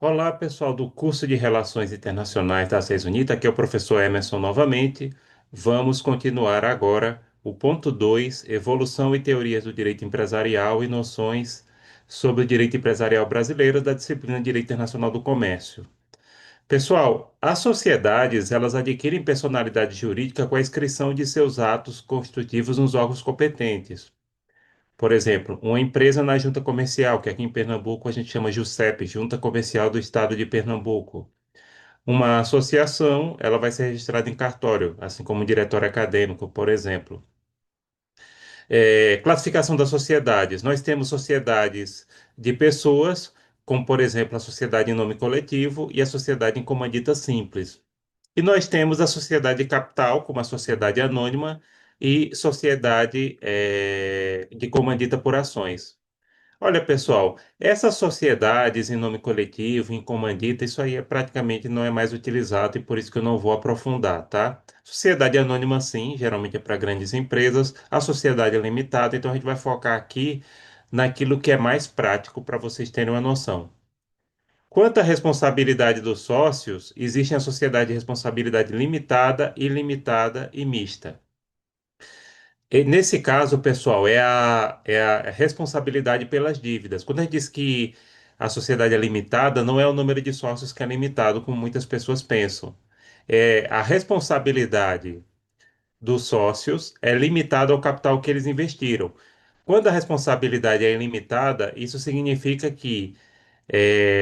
Olá, pessoal do curso de Relações Internacionais da SES Unita, aqui é o professor Emerson novamente. Vamos continuar agora o ponto 2: Evolução e Teorias do Direito Empresarial e Noções sobre o Direito Empresarial Brasileiro da disciplina de Direito Internacional do Comércio. Pessoal, as sociedades, elas adquirem personalidade jurídica com a inscrição de seus atos constitutivos nos órgãos competentes. Por exemplo, uma empresa na junta comercial, que aqui em Pernambuco a gente chama JUSEP, Junta Comercial do Estado de Pernambuco. Uma associação, ela vai ser registrada em cartório, assim como um diretório acadêmico, por exemplo. Classificação das sociedades. Nós temos sociedades de pessoas, como por exemplo a sociedade em nome coletivo e a sociedade em comandita simples. E nós temos a sociedade de capital, como a sociedade anônima, e sociedade de comandita por ações. Olha, pessoal, essas sociedades em nome coletivo, em comandita, isso aí praticamente não é mais utilizado e por isso que eu não vou aprofundar, tá? Sociedade anônima, sim, geralmente é para grandes empresas. A sociedade é limitada, então a gente vai focar aqui naquilo que é mais prático para vocês terem uma noção. Quanto à responsabilidade dos sócios, existe a sociedade de responsabilidade limitada, ilimitada e mista. E nesse caso, pessoal, é a responsabilidade pelas dívidas. Quando a gente diz que a sociedade é limitada, não é o número de sócios que é limitado, como muitas pessoas pensam. A responsabilidade dos sócios é limitada ao capital que eles investiram. Quando a responsabilidade é ilimitada, isso significa que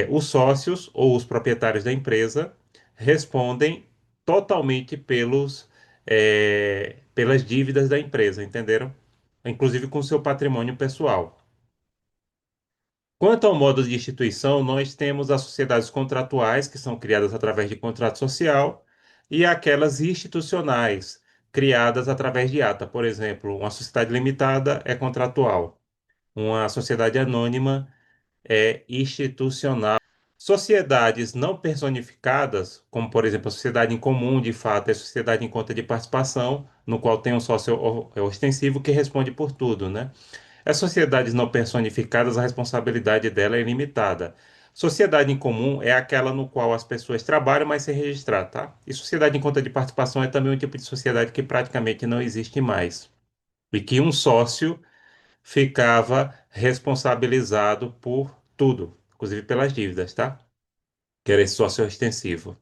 os sócios ou os proprietários da empresa respondem totalmente pelas dívidas da empresa, entenderam? Inclusive com o seu patrimônio pessoal. Quanto ao modo de instituição, nós temos as sociedades contratuais, que são criadas através de contrato social, e aquelas institucionais, criadas através de ata. Por exemplo, uma sociedade limitada é contratual, uma sociedade anônima é institucional. Sociedades não personificadas, como por exemplo a sociedade em comum, de fato, é sociedade em conta de participação, no qual tem um sócio ostensivo que responde por tudo, né? As sociedades não personificadas, a responsabilidade dela é limitada. Sociedade em comum é aquela no qual as pessoas trabalham, mas sem registrar, tá? E sociedade em conta de participação é também um tipo de sociedade que praticamente não existe mais. E que um sócio ficava responsabilizado por tudo, inclusive pelas dívidas, tá? Que era esse sócio extensivo.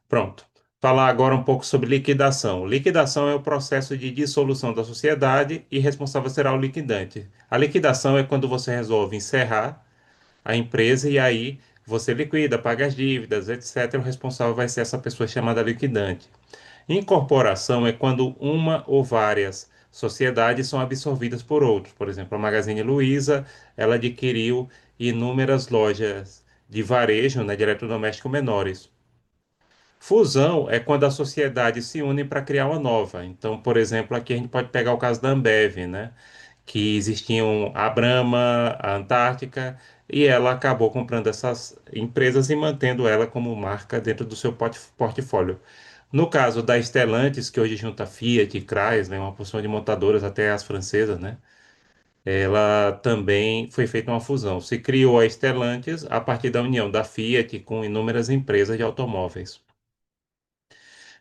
Pronto. Falar agora um pouco sobre liquidação. Liquidação é o processo de dissolução da sociedade e responsável será o liquidante. A liquidação é quando você resolve encerrar a empresa e aí você liquida, paga as dívidas, etc. O responsável vai ser essa pessoa chamada liquidante. Incorporação é quando uma ou várias sociedades são absorvidas por outros. Por exemplo, a Magazine Luiza, ela adquiriu inúmeras lojas de varejo, né, de eletrodoméstico menores. Fusão é quando a sociedade se une para criar uma nova. Então, por exemplo, aqui a gente pode pegar o caso da Ambev, né? Que existiam a Brahma, a Antártica, e ela acabou comprando essas empresas e mantendo ela como marca dentro do seu portfólio. No caso da Stellantis, que hoje junta Fiat e Chrysler, uma porção de montadoras, até as francesas, né? Ela também foi feita uma fusão. Se criou a Stellantis a partir da união da Fiat com inúmeras empresas de automóveis.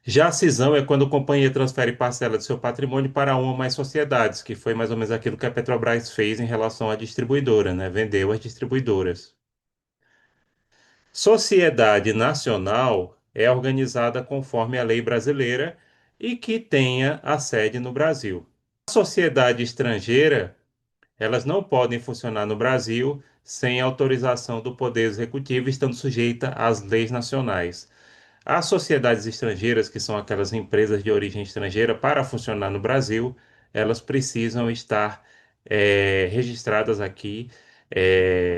Já a cisão é quando a companhia transfere parcela de seu patrimônio para uma ou mais sociedades, que foi mais ou menos aquilo que a Petrobras fez em relação à distribuidora, né? Vendeu as distribuidoras. Sociedade nacional é organizada conforme a lei brasileira e que tenha a sede no Brasil. A sociedade estrangeira, elas não podem funcionar no Brasil sem autorização do Poder Executivo, estando sujeita às leis nacionais. As sociedades estrangeiras, que são aquelas empresas de origem estrangeira, para funcionar no Brasil, elas precisam estar registradas aqui,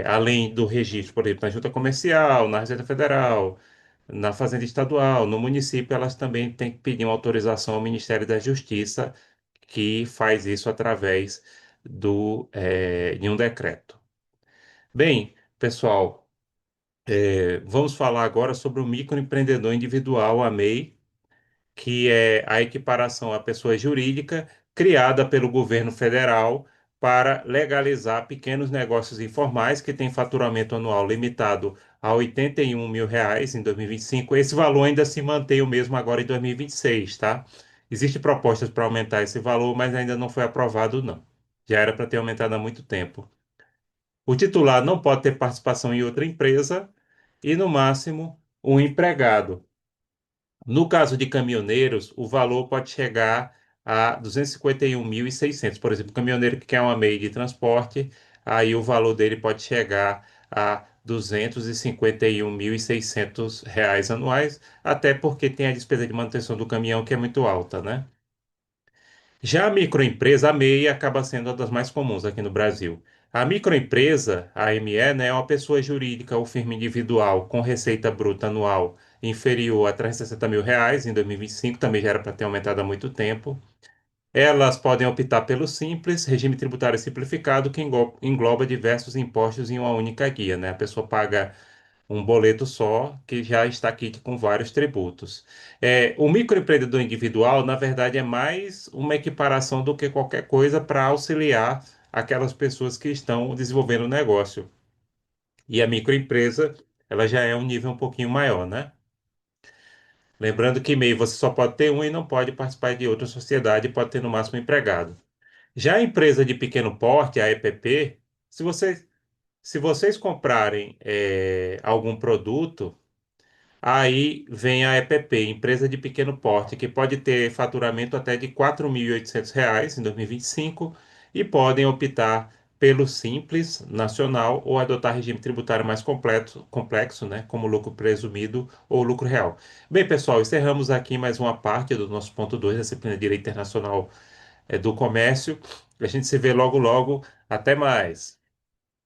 além do registro, por exemplo, na Junta Comercial, na Receita Federal, na Fazenda Estadual, no município, elas também têm que pedir uma autorização ao Ministério da Justiça, que faz isso através de um decreto. Bem, pessoal, vamos falar agora sobre o microempreendedor individual, a MEI, que é a equiparação à pessoa jurídica criada pelo governo federal para legalizar pequenos negócios informais que têm faturamento anual limitado a R$ 81.000 em 2025. Esse valor ainda se mantém o mesmo agora em 2026, tá? Existem propostas para aumentar esse valor, mas ainda não foi aprovado, não. Já era para ter aumentado há muito tempo. O titular não pode ter participação em outra empresa e, no máximo, um empregado. No caso de caminhoneiros, o valor pode chegar a 251.600. Por exemplo, o caminhoneiro que quer uma MEI de transporte, aí o valor dele pode chegar a 251.600 reais anuais, até porque tem a despesa de manutenção do caminhão que é muito alta, né? Já a microempresa, a MEI, acaba sendo uma das mais comuns aqui no Brasil. A microempresa, a ME, né, é uma pessoa jurídica ou firma individual com receita bruta anual inferior a R$ 360.000 em 2025, também já era para ter aumentado há muito tempo. Elas podem optar pelo Simples, regime tributário simplificado, que engloba diversos impostos em uma única guia, né? A pessoa paga um boleto só que já está aqui com vários tributos. O microempreendedor individual, na verdade, é mais uma equiparação do que qualquer coisa para auxiliar aquelas pessoas que estão desenvolvendo o negócio. E a microempresa, ela já é um nível um pouquinho maior, né? Lembrando que MEI você só pode ter um e não pode participar de outra sociedade, pode ter no máximo um empregado. Já a empresa de pequeno porte, a EPP, se vocês, se vocês comprarem algum produto, aí vem a EPP, empresa de pequeno porte, que pode ter faturamento até de R$ 4.800 em 2025 e 25 e podem optar pelo Simples Nacional ou adotar regime tributário mais complexo, né, como lucro presumido ou lucro real. Bem, pessoal, encerramos aqui mais uma parte do nosso ponto 2 da disciplina de Direito Internacional do Comércio. A gente se vê logo logo. Até mais.